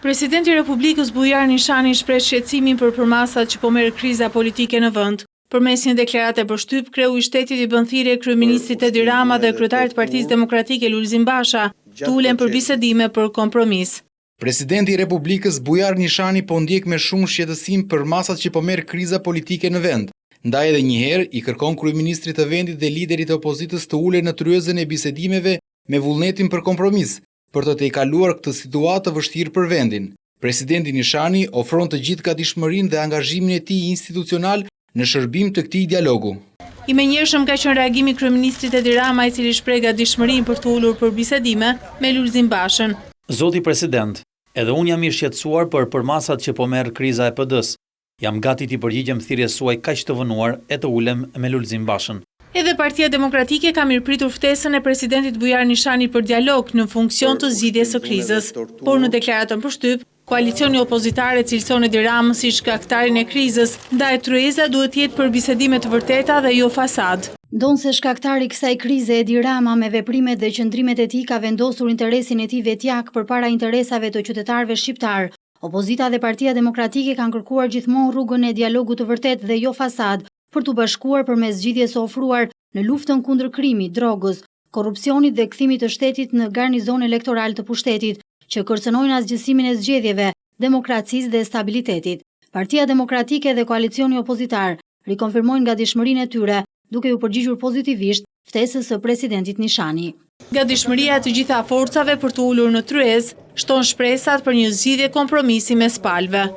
Presidenti i Republikës Bujar Nishani shpreh shqetësimin për përmasat që po merr kriza politike në vend. Përmes një deklarate për shtyp, kreu i shtetit i bën thirrje kryeministrit Edi Rama dhe kryetarit të Partisë Demokratike Lulzim Basha të ulen për bisedime për kompromis. Presidenti i Republikës Bujar Nishani po ndjek me shumë shqetësim përmasat që po merr kriza politike në vend. Ndaj edhe një herë i kërkon kryeministrit të vendit dhe liderit të opozitës të ulen në tryezën e bisedimeve me vullnetin për kompromis, për të tejkaluar këtë situatë të vështirë për vendin. Presidenti Nishani ofron të gjithë gatishmërinë dhe angazhimin e tij institucional në shërbim të këtij dialogu. I menjëhershëm ka qenë reagimi i kryeministrit Edi Rama, i cili shpreh gatishmërinë për të ulur për bisedime me Lulzim Bashën. Zoti president, edhe unë jam i shqetësuar për përmasat që po merr kriza e PD-s. Jam gati t'i përgjigjem thirrjes suaj kaq të vënuar e të ulem me Lulzim Bashën. Edhe Partia Demokratike ka mirëpritur ftesën e presidentit Bujar Nishani për dialog në funksion të zgjidhjes së krizës, por në deklaratën për shtyp, koalicioni opozitare cilëson Edi Ramën si shkaktarin e krizës, ndaj tryeza duhet të jetë për bisedime të vërteta dhe jo fasad. Ndonse shkaktari kësaj krize Edi Rama me veprimet dhe qëndrimet e tij ka vendosur interesin e tij vetjak përpara interesave të qytetarëve shqiptar, opozita dhe Partia Demokratike kanë kërkuar gjithmonë rrugën e dialogut të vërtet dhe jo fasad, për të bashkuar përmes zgjidhjes së ofruar në luftën kundër krimit, drogës, korrupsionit dhe kthimit të shtetit në garnizon elektoral të pushtetit, që kërcënojnë asgjësimin e zgjedhjeve, demokracisë dhe stabilitetit. Partia Demokratike dhe koalicioni opozitar rikonfirmojnë gatishmërinë e tyre, duke u përgjigjur pozitivisht ftesës së presidentit Nishani. Gatishmëria e të gjitha forcave për të ulur në tryezë shton shpresat për një zgjidhje kompromisi mes palëve.